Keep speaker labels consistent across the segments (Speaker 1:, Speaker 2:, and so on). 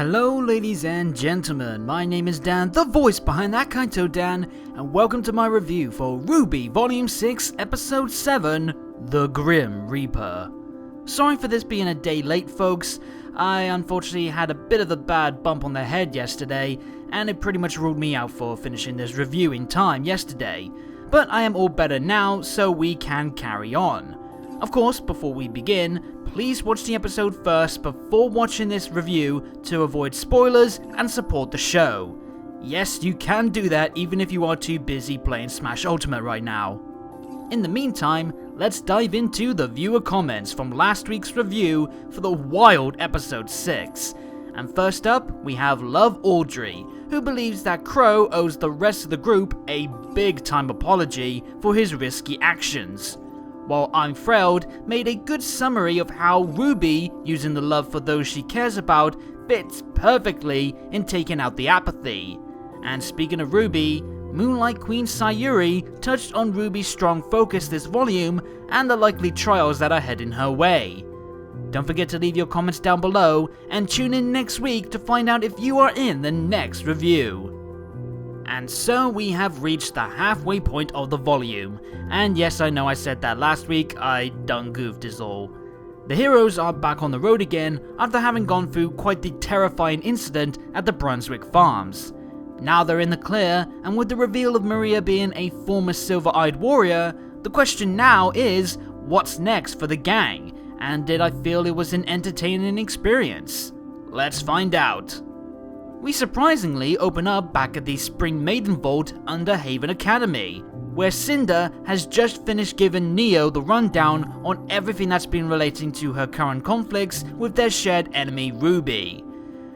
Speaker 1: Hello ladies and gentlemen, my name is Dan, the voice behind ThatKaitoDan, and welcome to my review for RWBY Volume 6, Episode 7, The Grim Reaper. Sorry for this being a day late folks, I unfortunately had a bit of a bad bump on the head yesterday, and it pretty much ruled me out for finishing this review in time yesterday. But I am all better now, so we can carry on. Of course, before we begin, please watch the episode first before watching this review to avoid spoilers and support the show. Yes, you can do that even if you are too busy playing Smash Ultimate right now. In the meantime, let's dive into the viewer comments from last week's review for the wild episode 6. And first up, we have Love Audrey, who believes that Crow owes the rest of the group a big time apology for his risky actions. While I'm Frailed made a good summary of how RWBY, using the love for those she cares about, fits perfectly in taking out the apathy. And speaking of RWBY, Moonlight Queen Sayuri touched on RWBY's strong focus this volume and the likely trials that are heading her way. Don't forget to leave your comments down below and tune in next week to find out if you are in the next review. And so we have reached the halfway point of the volume, and yes, I know I said that last week, I done goofed is all. The heroes are back on the road again after having gone through quite the terrifying incident at the Brunswick Farms. Now they're in the clear, and with the reveal of Maria being a former silver-eyed warrior, the question now is, what's next for the gang, and did I feel it was an entertaining experience? Let's find out. We surprisingly open up back at the Spring Maiden Vault under Haven Academy, where Cinder has just finished giving Neo the rundown on everything that's been relating to her current conflicts with their shared enemy RWBY.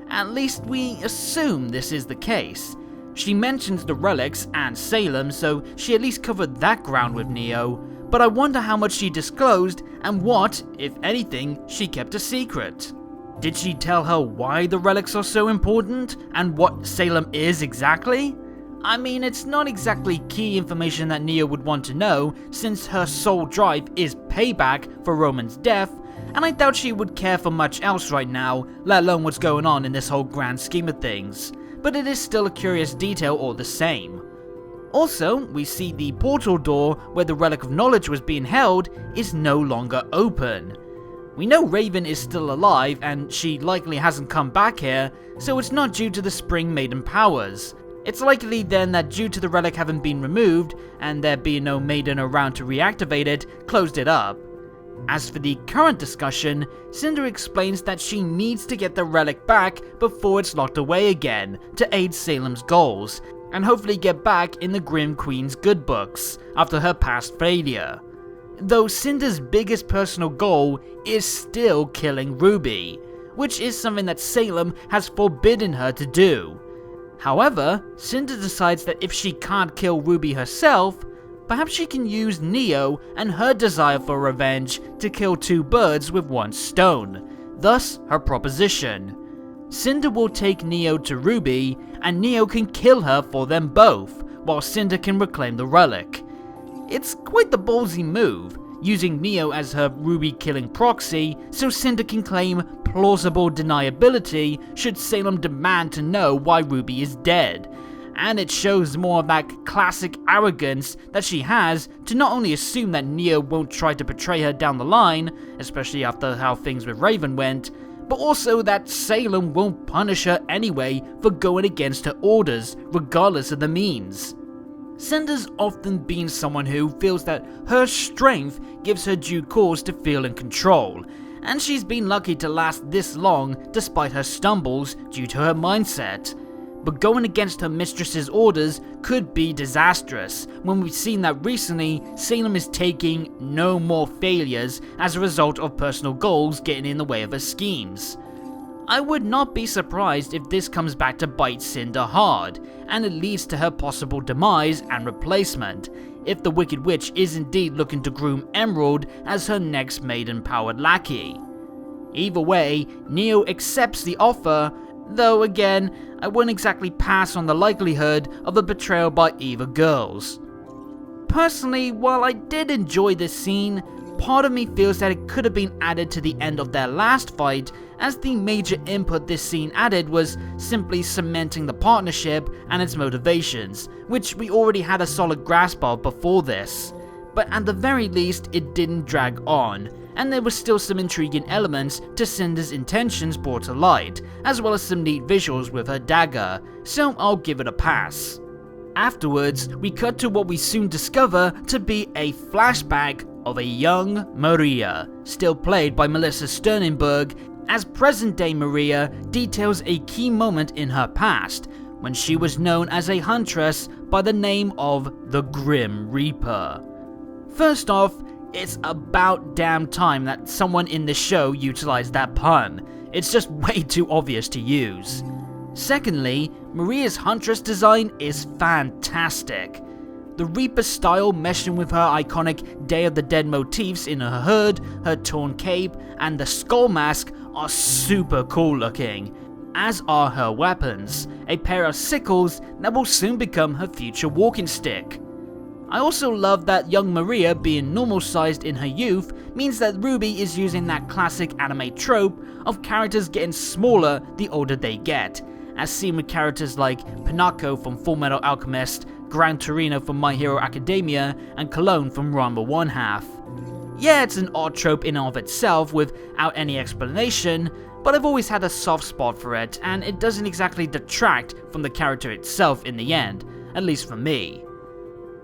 Speaker 1: At least we assume this is the case. She mentions the relics and Salem, so she at least covered that ground with Neo, but I wonder how much she disclosed and what, if anything, she kept a secret. Did she tell her why the relics are so important, and what Salem is exactly? I mean, it's not exactly key information that Neo would want to know, since her sole drive is payback for Roman's death, and I doubt she would care for much else right now, let alone what's going on in this whole grand scheme of things. But it is still a curious detail all the same. Also, we see the portal door where the Relic of Knowledge was being held is no longer open. We know Raven is still alive and she likely hasn't come back here, so it's not due to the Spring Maiden powers. It's likely then that due to the relic having been removed, and there being no Maiden around to reactivate it, closed it up. As for the current discussion, Cinder explains that she needs to get the relic back before it's locked away again, to aid Salem's goals, and hopefully get back in the Grimm Queen's good books, after her past failure. Though Cinder's biggest personal goal is still killing RWBY, which is something that Salem has forbidden her to do. However, Cinder decides that if she can't kill RWBY herself, perhaps she can use Neo and her desire for revenge to kill two birds with one stone, thus her proposition. Cinder will take Neo to RWBY, and Neo can kill her for them both, while Cinder can reclaim the relic. It's quite the ballsy move, using Neo as her RWBY killing proxy so Cinder can claim plausible deniability should Salem demand to know why RWBY is dead, and it shows more of that classic arrogance that she has to not only assume that Neo won't try to betray her down the line, especially after how things with Raven went, but also that Salem won't punish her anyway for going against her orders, regardless of the means. Cinder's often been someone who feels that her strength gives her due cause to feel in control, and she's been lucky to last this long despite her stumbles due to her mindset. But going against her mistress's orders could be disastrous, when we've seen that recently Salem is taking no more failures as a result of personal goals getting in the way of her schemes. I would not be surprised if this comes back to bite Cinder hard, and it leads to her possible demise and replacement, if the Wicked Witch is indeed looking to groom Emerald as her next Maiden-powered lackey. Either way, Neo accepts the offer, though again, I wouldn't exactly pass on the likelihood of a betrayal by either girls. Personally, while I did enjoy this scene, part of me feels that it could have been added to the end of their last fight, as the major input this scene added was simply cementing the partnership and its motivations, which we already had a solid grasp of before this. But at the very least, it didn't drag on, and there was still some intriguing elements to Cinder's intentions brought to light, as well as some neat visuals with her dagger, so I'll give it a pass. Afterwards, we cut to what we soon discover to be a flashback of a young Maria, still played by Melissa Sternenberg, as present-day Maria details a key moment in her past, when she was known as a huntress by the name of the Grim Reaper. First off, it's about damn time that someone in this show utilized that pun. It's just way too obvious to use. Secondly, Maria's huntress design is fantastic. The Reaper style meshing with her iconic Day of the Dead motifs in her hood, her torn cape, and the skull mask are super cool looking, as are her weapons, a pair of sickles that will soon become her future walking stick. I also love that young Maria being normal sized in her youth means that RWBY is using that classic anime trope of characters getting smaller the older they get, as seen with characters like Pinako from Fullmetal Alchemist, Gran Torino from My Hero Academia, and Cologne from Ranma 1/2. Yeah, it's an odd trope in and of itself without any explanation, but I've always had a soft spot for it, and it doesn't exactly detract from the character itself in the end, at least for me.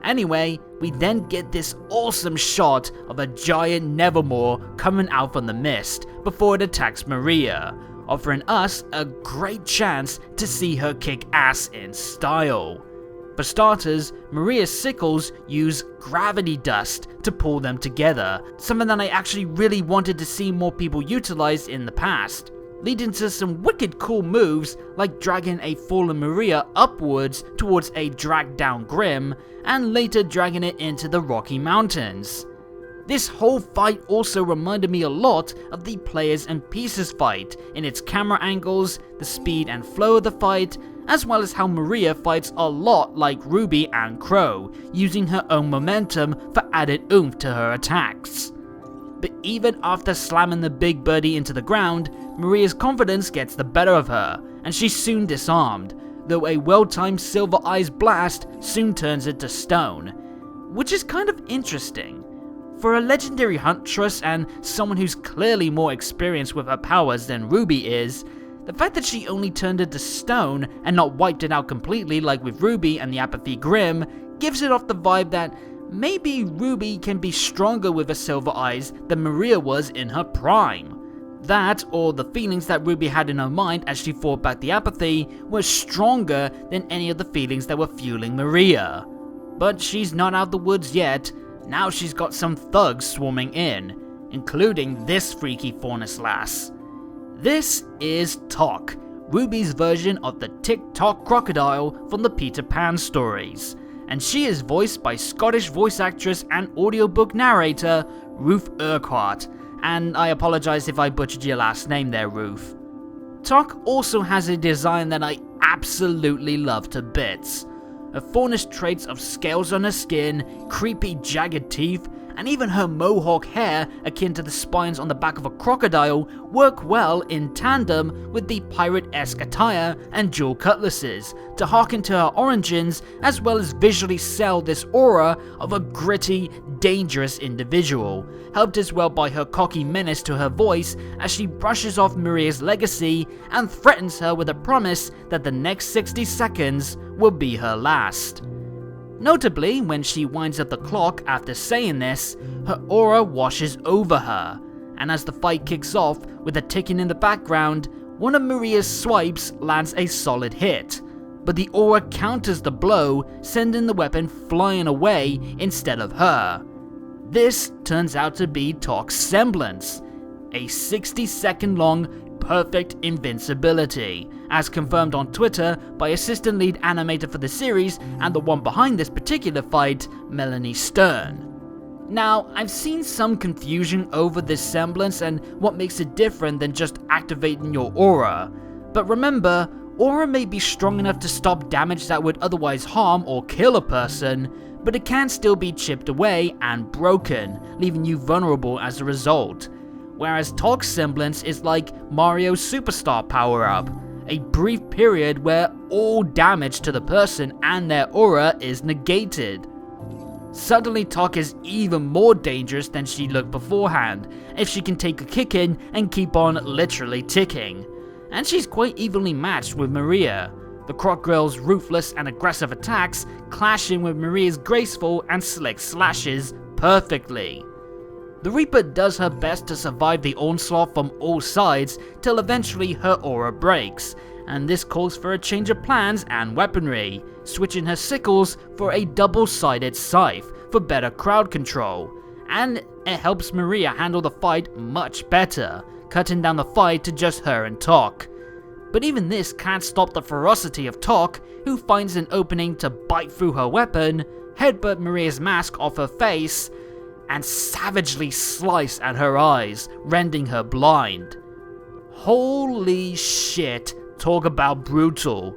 Speaker 1: Anyway, we then get this awesome shot of a giant Nevermore coming out from the mist before it attacks Maria, offering us a great chance to see her kick ass in style. For starters, Maria's sickles use gravity dust to pull them together, something that I actually really wanted to see more people utilize in the past, leading to some wicked cool moves like dragging a fallen Maria upwards towards a dragged down Grimm, and later dragging it into the Rocky Mountains. This whole fight also reminded me a lot of the Players and Pieces fight in its camera angles, the speed and flow of the fight, as well as how Maria fights a lot like RWBY and Crow, using her own momentum for added oomph to her attacks. But even after slamming the big birdie into the ground, Maria's confidence gets the better of her, and she's soon disarmed, though a well-timed Silver Eyes blast soon turns it to stone, which is kind of interesting. For a legendary huntress and someone who's clearly more experienced with her powers than RWBY is, the fact that she only turned it to stone and not wiped it out completely like with RWBY and the Apathy Grimm gives it off the vibe that maybe RWBY can be stronger with her Silver Eyes than Maria was in her prime. That, or the feelings that RWBY had in her mind as she fought back the Apathy, were stronger than any of the feelings that were fueling Maria. But she's not out the woods yet. Now she's got some thugs swarming in, including this freaky faunus lass. This is Tok, RWBY's version of the Tick-Tock crocodile from the Peter Pan stories, and she is voiced by Scottish voice actress and audiobook narrator Ruth Urquhart, and I apologize if I butchered your last name there, Ruth. Tok also has a design that I absolutely love to bits. Her faunus traits of scales on her skin, creepy jagged teeth, and even her mohawk hair akin to the spines on the back of a crocodile work well in tandem with the pirate-esque attire and dual cutlasses to harken to her origins, as well as visually sell this aura of a gritty, dangerous individual, helped as well by her cocky menace to her voice as she brushes off Maria's legacy and threatens her with a promise that the next 60 seconds will be her last. Notably, when she winds up the clock after saying this, her aura washes over her, and as the fight kicks off with a ticking in the background, one of Maria's swipes lands a solid hit, but the aura counters the blow, sending the weapon flying away instead of her. This turns out to be Tok's semblance, a 60-second long perfect invincibility, as confirmed on Twitter by assistant lead animator for the series and the one behind this particular fight, Melanie Stern. Now, I've seen some confusion over this semblance and what makes it different than just activating your aura, but remember, aura may be strong enough to stop damage that would otherwise harm or kill a person, but it can still be chipped away and broken, leaving you vulnerable as a result, whereas Talk's semblance is like Mario's superstar power-up, a brief period where all damage to the person and their aura is negated. Suddenly Talk is even more dangerous than she looked beforehand, if she can take a kick in and keep on literally ticking. And she's quite evenly matched with Maria, the Croc Girl's ruthless and aggressive attacks clashing with Maria's graceful and slick slashes perfectly. The Reaper does her best to survive the onslaught from all sides till eventually her aura breaks, and this calls for a change of plans and weaponry, switching her sickles for a double-sided scythe for better crowd control, and it helps Maria handle the fight much better, cutting down the fight to just her and Talk. But even this can't stop the ferocity of Talk, who finds an opening to bite through her weapon, headbutt Maria's mask off her face, and savagely slice at her eyes, rendering her blind. Holy shit, talk about brutal.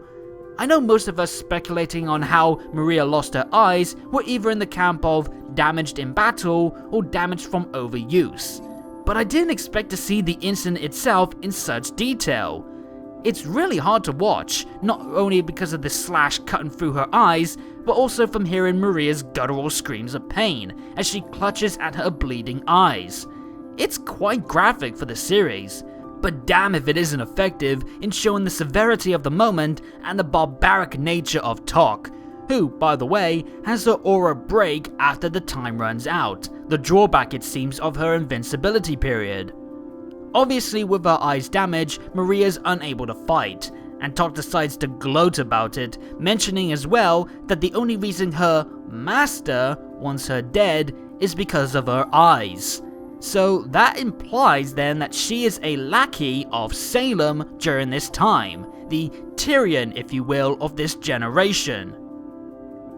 Speaker 1: I know most of us speculating on how Maria lost her eyes were either in the camp of damaged in battle or damaged from overuse, but I didn't expect to see the incident itself in such detail. It's really hard to watch, not only because of the slash cutting through her eyes, but also from hearing Maria's guttural screams of pain as she clutches at her bleeding eyes. It's quite graphic for the series, but damn if it isn't effective in showing the severity of the moment and the barbaric nature of Talk, who, by the way, has her aura break after the time runs out, the drawback it seems of her invincibility period. Obviously with her eyes damaged, Maria's unable to fight, and Talk decides to gloat about it, mentioning as well that the only reason her master wants her dead is because of her eyes. So that implies then that she is a lackey of Salem during this time, the Tyrion, if you will, of this generation.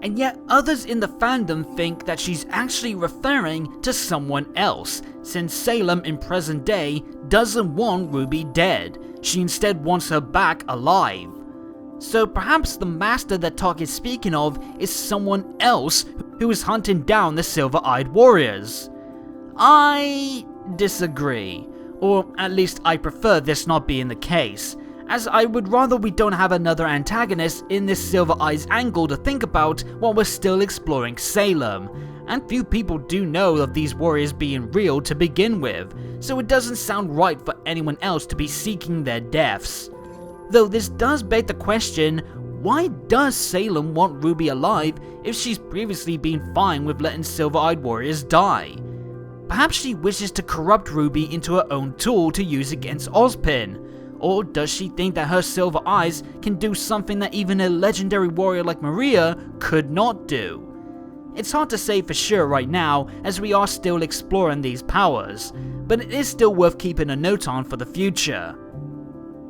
Speaker 1: And yet others in the fandom think that she's actually referring to someone else, since Salem in present day doesn't want RWBY dead, she instead wants her back alive. So perhaps the master that Talk is speaking of is someone else who is hunting down the Silver-Eyed Warriors. I disagree, or at least I prefer this not being the case, as I would rather we don't have another antagonist in this Silver Eyes angle to think about while we're still exploring Salem, and few people do know of these warriors being real to begin with, so it doesn't sound right for anyone else to be seeking their deaths. Though this does beg the question, why does Salem want RWBY alive if she's previously been fine with letting Silver-Eyed Warriors die? Perhaps she wishes to corrupt RWBY into her own tool to use against Ozpin. Or does she think that her silver eyes can do something that even a legendary warrior like Maria could not do? It's hard to say for sure right now, as we are still exploring these powers, but it is still worth keeping a note on for the future.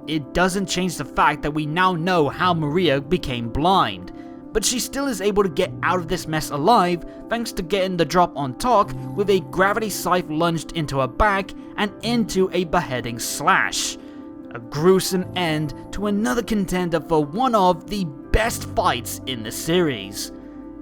Speaker 1: It doesn't change the fact that we now know how Maria became blind, but she still is able to get out of this mess alive thanks to getting the drop on Talk with a gravity scythe lunged into her back and into a beheading slash. A gruesome end to another contender for one of the best fights in the series.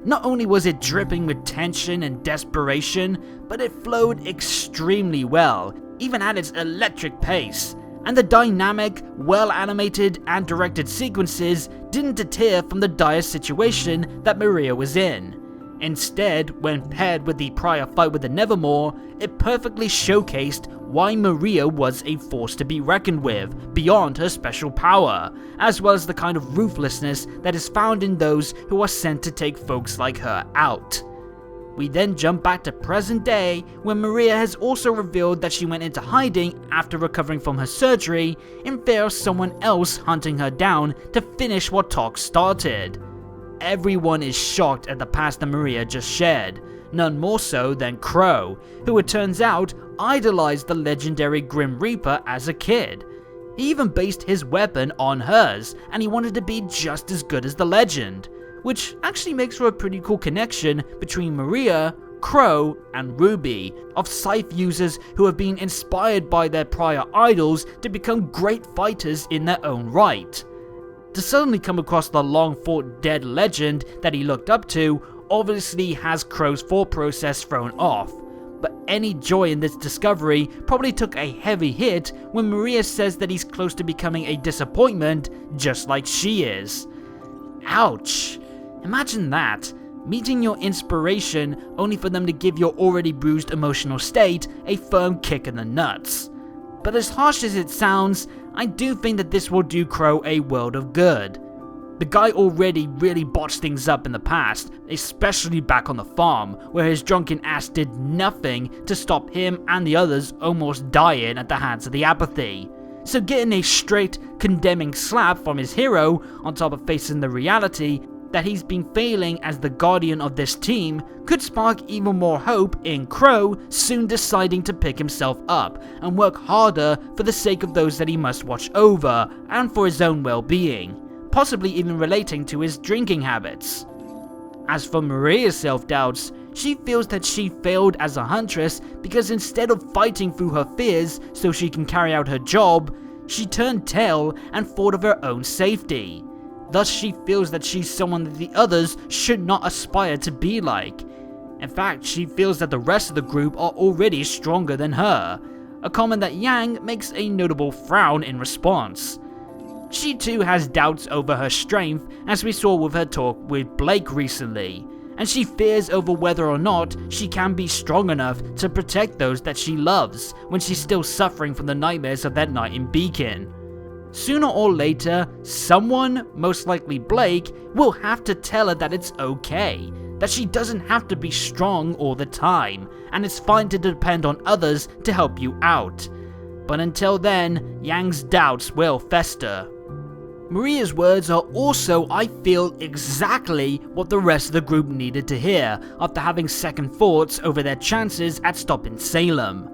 Speaker 1: Not only was it dripping with tension and desperation, but it flowed extremely well, even at its electric pace, and the dynamic, well-animated and directed sequences didn't deter from the dire situation that Maria was in. Instead, when paired with the prior fight with the Nevermore, it perfectly showcased why Maria was a force to be reckoned with beyond her special power, as well as the kind of ruthlessness that is found in those who are sent to take folks like her out. We then jump back to present day, when Maria has also revealed that she went into hiding after recovering from her surgery in fear of someone else hunting her down to finish what Talk started. Everyone is shocked at the past that Maria just shared, none more so than Crow, who it turns out idolized the legendary Grim Reaper as a kid. He even based his weapon on hers, and he wanted to be just as good as the legend, which actually makes for a pretty cool connection between Maria, Crow, and RWBY, of scythe users who have been inspired by their prior idols to become great fighters in their own right. To suddenly come across the long-fought dead legend that he looked up to obviously has Crow's thought process thrown off, but any joy in this discovery probably took a heavy hit when Maria says that he's close to becoming a disappointment just like she is. Ouch. Imagine that. Meeting your inspiration only for them to give your already bruised emotional state a firm kick in the nuts. But as harsh as it sounds, I do think that this will do Crow a world of good. The guy already really botched things up in the past, especially back on the farm, where his drunken ass did nothing to stop him and the others almost dying at the hands of the apathy. So getting a straight, condemning slap from his hero, on top of facing the reality that he's been failing as the guardian of this team, could spark even more hope in Crow soon deciding to pick himself up and work harder for the sake of those that he must watch over and for his own well-being, possibly even relating to his drinking habits. As for Maria's self-doubts, she feels that she failed as a huntress because instead of fighting through her fears so she can carry out her job, she turned tail and thought of her own safety. Thus she feels that she's someone that the others should not aspire to be like. In fact, she feels that the rest of the group are already stronger than her, a comment that Yang makes a notable frown in response. She too has doubts over her strength, as we saw with her talk with Blake recently, and she fears over whether or not she can be strong enough to protect those that she loves when she's still suffering from the nightmares of that night in Beacon. Sooner or later, someone, most likely Blake, will have to tell her that it's okay, that she doesn't have to be strong all the time, and it's fine to depend on others to help you out. But until then, Yang's doubts will fester. Maria's words are also, I feel, exactly what the rest of the group needed to hear after having second thoughts over their chances at stopping Salem.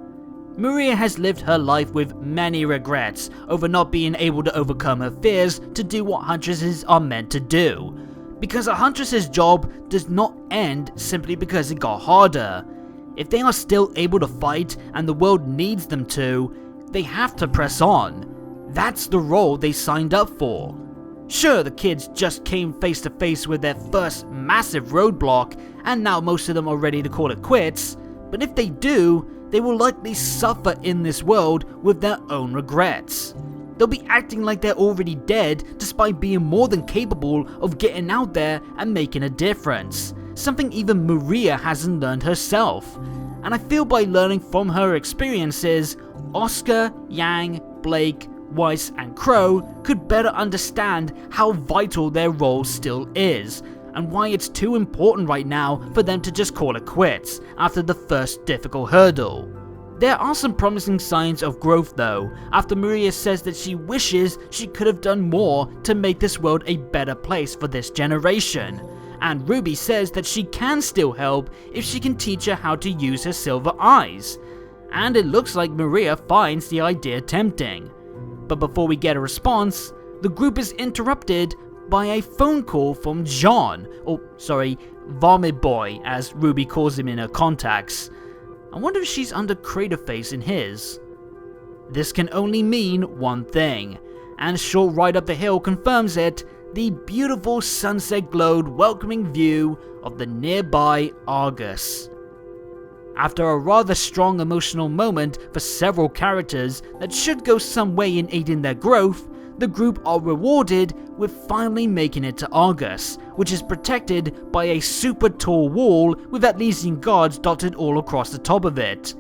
Speaker 1: Maria has lived her life with many regrets over not being able to overcome her fears to do what huntresses are meant to do, because a huntress's job does not end simply because it got harder. If they are still able to fight and the world needs them to, they have to press on. That's the role they signed up for. Sure, the kids just came face to face with their first massive roadblock, and now most of them are ready to call it quits, but if they do, they will likely suffer in this world with their own regrets. They'll be acting like they're already dead despite being more than capable of getting out there and making a difference, something even Maria hasn't learned herself. And I feel by learning from her experiences, Oscar, Yang, Blake, Weiss and Crow could better understand how vital their role still is, and why it's too important right now for them to just call it quits after the first difficult hurdle. There are some promising signs of growth though, after Maria says that she wishes she could have done more to make this world a better place for this generation, and RWBY says that she can still help if she can teach her how to use her silver eyes, and it looks like Maria finds the idea tempting. But before we get a response, the group is interrupted by a phone call from John, Vomit Boy as RWBY calls him in her contacts. I wonder if she's under Craterface in his. This can only mean one thing, and short ride up the hill confirms it, the beautiful sunset glowed welcoming view of the nearby Argus. After a rather strong emotional moment for several characters that should go some way in aiding their growth, the group are rewarded with finally making it to Argus, which is protected by a super tall wall with Atlesian guards dotted all across the top of it.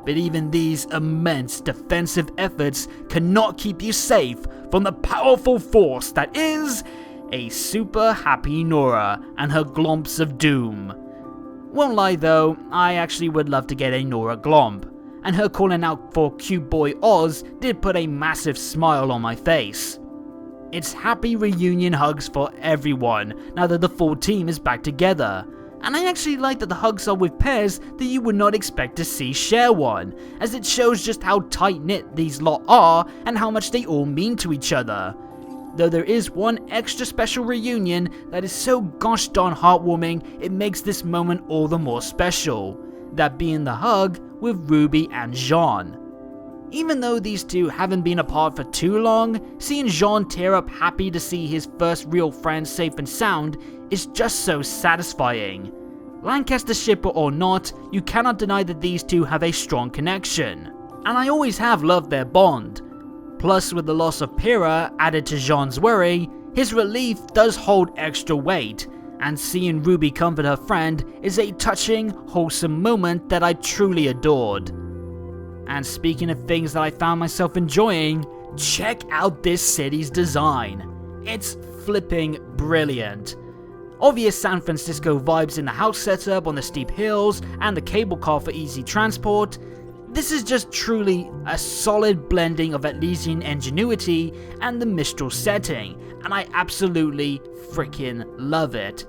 Speaker 1: But even these immense defensive efforts cannot keep you safe from the powerful force that is a super happy Nora and her glomps of doom. Won't lie though, I actually would love to get a Nora glomp, and her calling out for cute boy Oz did put a massive smile on my face. It's happy reunion hugs for everyone now that the full team is back together, and I actually like that the hugs are with pairs that you would not expect to see share one, as it shows just how tight knit these lot are and how much they all mean to each other. Though there is one extra special reunion that is so gosh darn heartwarming, it makes this moment all the more special, that being the hug with RWBY and Jean. Even though these two haven't been apart for too long, seeing Jean tear up happy to see his first real friend safe and sound is just so satisfying. Lancaster shipper or not, you cannot deny that these two have a strong connection, and I always have loved their bond. Plus, with the loss of Pyrrha added to Jean's worry, his relief does hold extra weight, and seeing Ruby comfort her friend is a touching, wholesome moment that I truly adored. And speaking of things that I found myself enjoying, check out this city's design. It's flipping brilliant. Obvious San Francisco vibes in the house setup on the steep hills and the cable car for easy transport. This is just truly a solid blending of Atlesian ingenuity and the Mistral setting, and I absolutely freaking love it.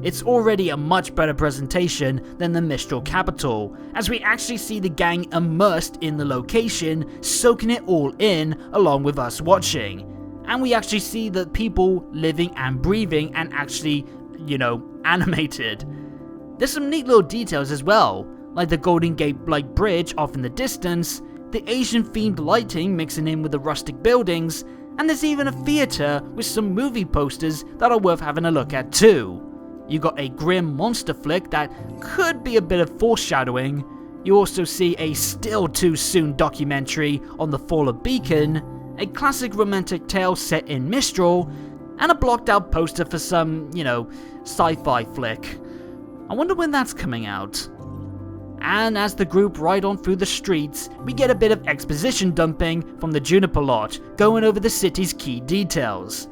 Speaker 1: It's already a much better presentation than the Mistral capital, as we actually see the gang immersed in the location, soaking it all in along with us watching. And we actually see the people living and breathing and actually, animated. There's some neat little details as well, like the Golden Gate-like bridge off in the distance, the Asian-themed lighting mixing in with the rustic buildings, and there's even a theatre with some movie posters that are worth having a look at too. You got a Grimm monster flick that could be a bit of foreshadowing. You also see a still too soon documentary on the fall of Beacon, a classic romantic tale set in Mistral, and a blocked out poster for some, sci-fi flick. I wonder when that's coming out. And as the group ride on through the streets, we get a bit of exposition dumping from the Juniper Lot, going over the city's key details.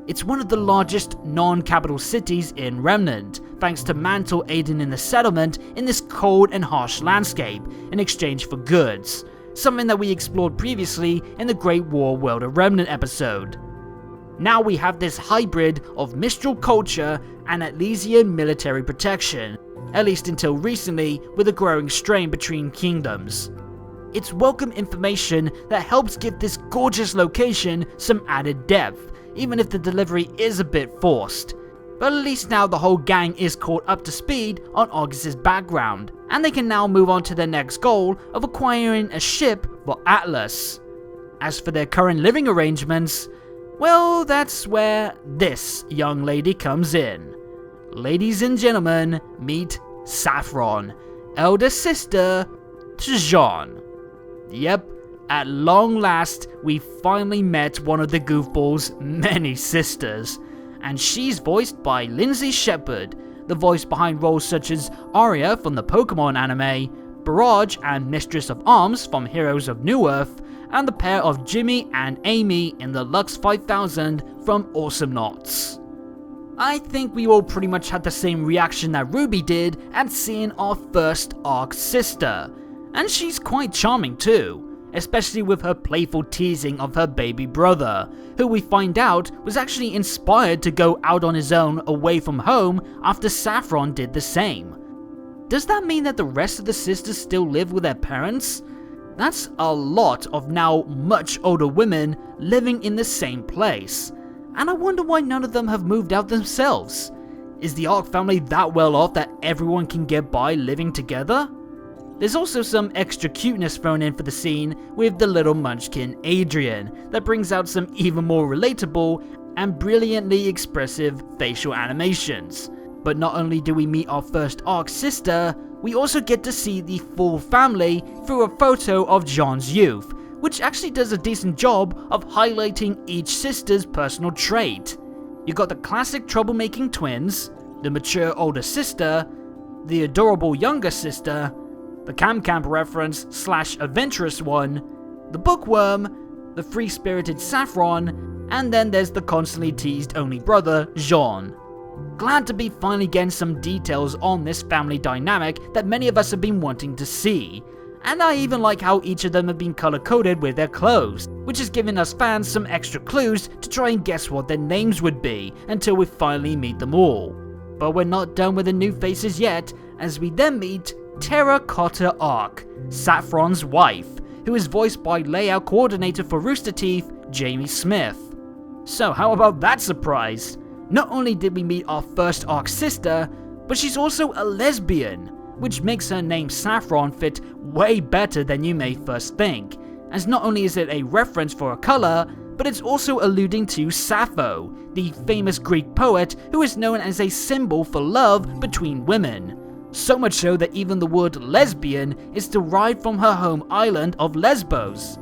Speaker 1: It's one of the largest non-capital cities in Remnant, thanks to Mantle aiding in the settlement in this cold and harsh landscape in exchange for goods, something that we explored previously in the Great War World of Remnant episode. Now we have this hybrid of Mistral culture and Atlesian military protection, at least until recently with a growing strain between kingdoms. It's welcome information that helps give this gorgeous location some added depth, even if the delivery is a bit forced. But at least now the whole gang is caught up to speed on August's background, and they can now move on to their next goal of acquiring a ship for Atlas. As for their current living arrangements, well, that's where this young lady comes in. Ladies and gentlemen, meet Saffron, elder sister to Jean. Yep, at long last, we finally met one of the goofball's many sisters, and she's voiced by Lindsay Shepard, the voice behind roles such as Arya from the Pokemon anime, Barrage and Mistress of Arms from Heroes of Newerth, and the pair of Jimmy and Amy in the Lux 5000 from Awesome Knots. I think we all pretty much had the same reaction that Ruby did at seeing our first ARC sister, and she's quite charming too, especially with her playful teasing of her baby brother, who we find out was actually inspired to go out on his own away from home after Saffron did the same. Does that mean that the rest of the sisters still live with their parents? That's a lot of now much older women living in the same place, and I wonder why none of them have moved out themselves. Is the Ark family that well off that everyone can get by living together? There's also some extra cuteness thrown in for the scene with the little munchkin Adrian that brings out some even more relatable and brilliantly expressive facial animations. But not only do we meet our first Ark sister, we also get to see the full family through a photo of John's youth, which actually does a decent job of highlighting each sister's personal trait. You got the classic troublemaking twins, the mature older sister, the adorable younger sister, the Camp reference / adventurous one, the bookworm, the free-spirited Saffron, and then there's the constantly teased only brother, Jean. Glad to be finally getting some details on this family dynamic that many of us have been wanting to see, and I even like how each of them have been color-coded with their clothes, which is giving us fans some extra clues to try and guess what their names would be until we finally meet them all. But we're not done with the new faces yet, as we then meet Terracotta Ark, Saffron's wife, who is voiced by layout coordinator for Rooster Teeth, Jamie Smith. So how about that surprise? Not only did we meet our first Ark sister, but she's also a lesbian, which makes her name Saffron fit way better than you may first think, as not only is it a reference for a color, but it's also alluding to Sappho, the famous Greek poet who is known as a symbol for love between women. So much so that even the word lesbian is derived from her home island of Lesbos.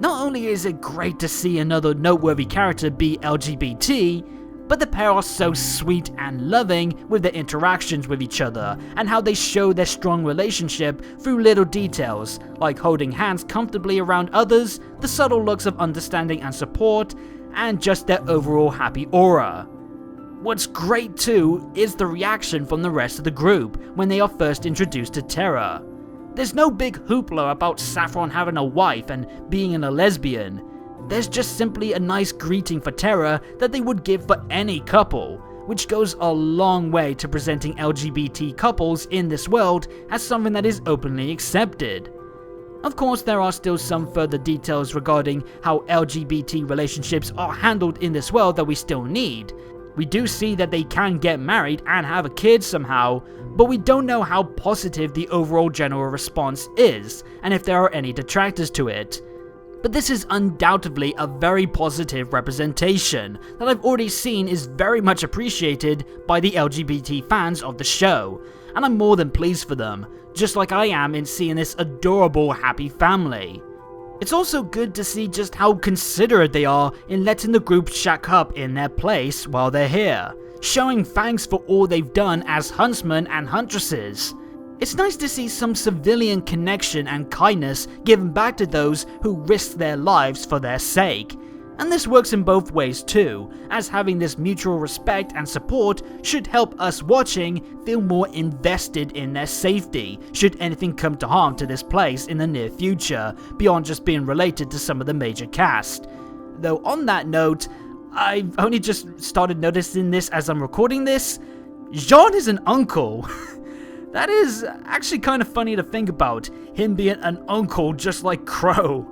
Speaker 1: Not only is it great to see another noteworthy character be LGBT, but the pair are so sweet and loving with their interactions with each other and how they show their strong relationship through little details like holding hands comfortably around others, the subtle looks of understanding and support, and just their overall happy aura. What's great too is the reaction from the rest of the group when they are first introduced to Terra. There's no big hoopla about Saffron having a wife and being a lesbian. There's just simply a nice greeting for Terra that they would give for any couple, which goes a long way to presenting LGBT couples in this world as something that is openly accepted. Of course, there are still some further details regarding how LGBT relationships are handled in this world that we still need. We do see that they can get married and have a kid somehow, but we don't know how positive the overall general response is, and if there are any detractors to it. But this is undoubtedly a very positive representation that I've already seen is very much appreciated by the LGBT fans of the show, and I'm more than pleased for them, just like I am in seeing this adorable happy family. It's also good to see just how considerate they are in letting the group shack up in their place while they're here, showing thanks for all they've done as huntsmen and huntresses. It's nice to see some civilian connection and kindness given back to those who risked their lives for their sake. And this works in both ways too, as having this mutual respect and support should help us watching feel more invested in their safety should anything come to harm to this place in the near future, beyond just being related to some of the major cast. Though on that note, I've only just started noticing this as I'm recording this, Jean is an uncle. That is actually kind of funny to think about, him being an uncle just like Crow.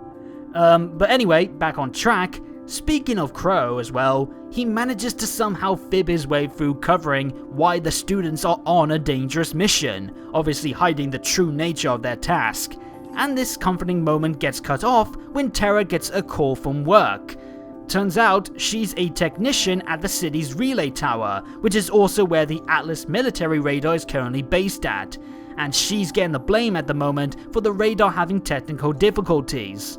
Speaker 1: But anyway, back on track. Speaking of Crow as well, he manages to somehow fib his way through covering why the students are on a dangerous mission, obviously hiding the true nature of their task. And this comforting moment gets cut off when Terra gets a call from work. Turns out, she's a technician at the city's relay tower, which is also where the Atlas military radar is currently based at, and she's getting the blame at the moment for the radar having technical difficulties.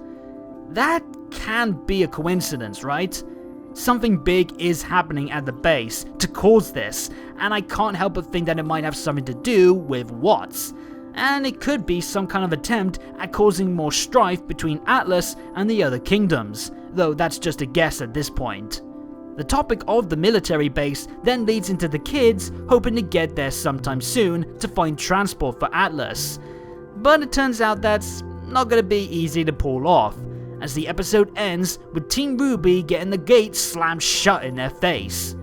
Speaker 1: That can't be a coincidence, right? Something big is happening at the base to cause this, and I can't help but think that it might have something to do with Watts. And it could be some kind of attempt at causing more strife between Atlas and the other kingdoms, though that's just a guess at this point. The topic of the military base then leads into the kids hoping to get there sometime soon to find transport for Atlas. But it turns out that's not going to be easy to pull off, as the episode ends with Team RWBY getting the gate slammed shut in their face.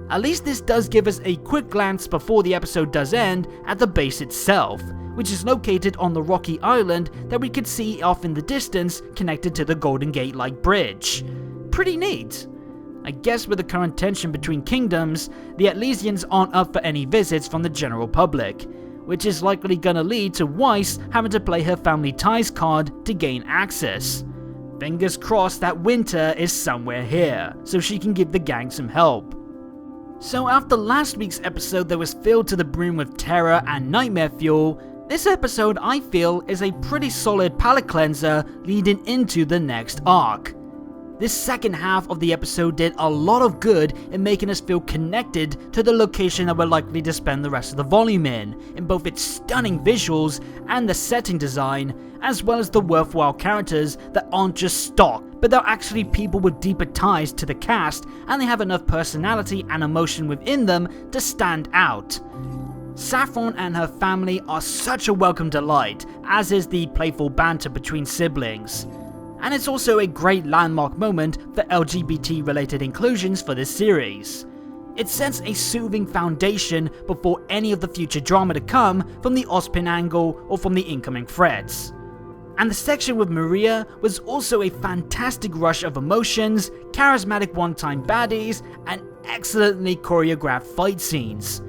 Speaker 1: At least this does give us a quick glance before the episode does end at the base itself, which is located on the rocky island that we could see off in the distance connected to the Golden Gate-like bridge. Pretty neat. I guess with the current tension between kingdoms, the Atlesians aren't up for any visits from the general public, which is likely gonna lead to Weiss having to play her family ties card to gain access. Fingers crossed that Winter is somewhere here, so she can give the gang some help. So after last week's episode that was filled to the brim with terror and nightmare fuel, this episode I feel is a pretty solid palate cleanser leading into the next arc. This second half of the episode did a lot of good in making us feel connected to the location that we're likely to spend the rest of the volume in both its stunning visuals and the setting design, as well as the worthwhile characters that aren't just stock, but they're actually people with deeper ties to the cast and they have enough personality and emotion within them to stand out. Saffron and her family are such a welcome delight, as is the playful banter between siblings. And it's also a great landmark moment for LGBT related inclusions for this series. It sets a soothing foundation before any of the future drama to come from the Ozpin angle or from the incoming threats. And the section with Maria was also a fantastic rush of emotions, charismatic one-time baddies, and excellently choreographed fight scenes.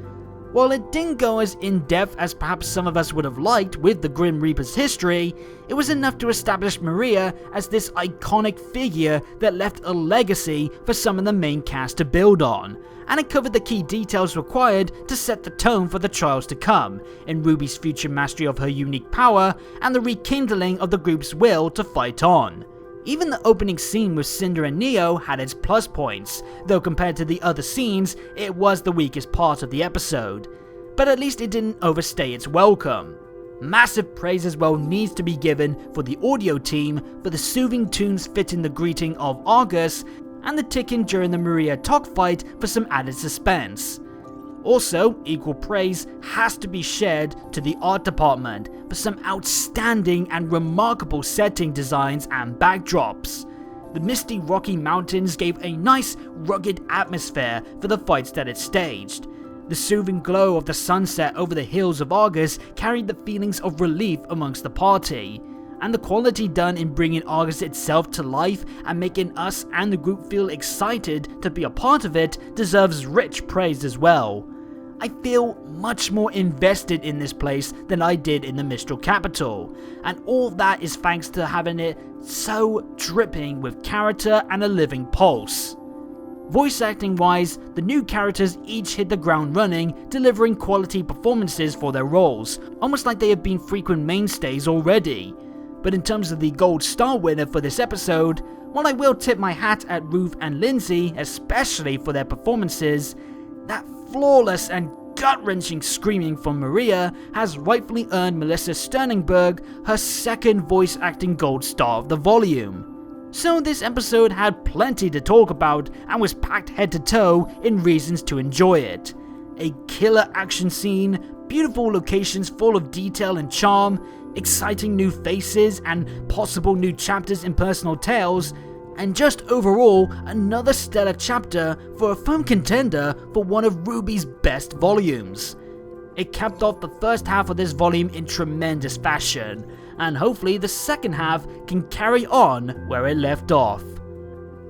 Speaker 1: While it didn't go as in-depth as perhaps some of us would have liked with the Grim Reaper's history, it was enough to establish Maria as this iconic figure that left a legacy for some of the main cast to build on, and it covered the key details required to set the tone for the trials to come, in RWBY's future mastery of her unique power and the rekindling of the group's will to fight on. Even the opening scene with Cinder and Neo had its plus points, though compared to the other scenes, it was the weakest part of the episode. But at least it didn't overstay its welcome. Massive praise as well needs to be given for the audio team for the soothing tunes fitting the greeting of Argus and the ticking during the Maria Tok fight for some added suspense. Also, equal praise has to be shared to the art department for some outstanding and remarkable setting designs and backdrops. The misty rocky mountains gave a nice rugged atmosphere for the fights that it staged. The soothing glow of the sunset over the hills of Argus carried the feelings of relief amongst the party. And the quality done in bringing Argus itself to life and making us and the group feel excited to be a part of it deserves rich praise as well. I feel much more invested in this place than I did in the Mistral Capital, and all that is thanks to having it so dripping with character and a living pulse. Voice acting wise, the new characters each hit the ground running, delivering quality performances for their roles, almost like they have been frequent mainstays already. But in terms of the gold star winner for this episode, while I will tip my hat at Ruth and Lindsay, especially for their performances, that flawless and gut-wrenching screaming from Maria has rightfully earned Melissa Sterningberg her second voice acting gold star of the volume. So this episode had plenty to talk about and was packed head to toe in reasons to enjoy it. A killer action scene, beautiful locations full of detail and charm, exciting new faces and possible new chapters in personal tales, and just overall another stellar chapter for a firm contender for one of RWBY's best volumes. It capped off the first half of this volume in tremendous fashion, and hopefully the second half can carry on where it left off.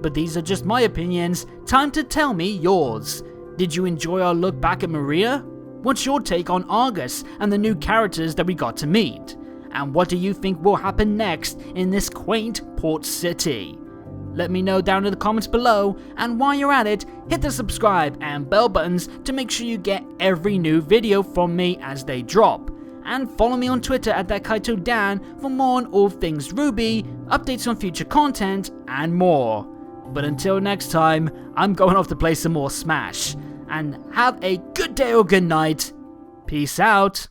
Speaker 1: But these are just my opinions, time to tell me yours. Did you enjoy our look back at Maria? What's your take on Argus and the new characters that we got to meet? And what do you think will happen next in this quaint port city? Let me know down in the comments below, and while you're at it, hit the subscribe and bell buttons to make sure you get every new video from me as they drop. And follow me on Twitter at ThatKaitoDan for more on all things RWBY, updates on future content, and more. But until next time, I'm going off to play some more Smash. And have a good day or good night. Peace out.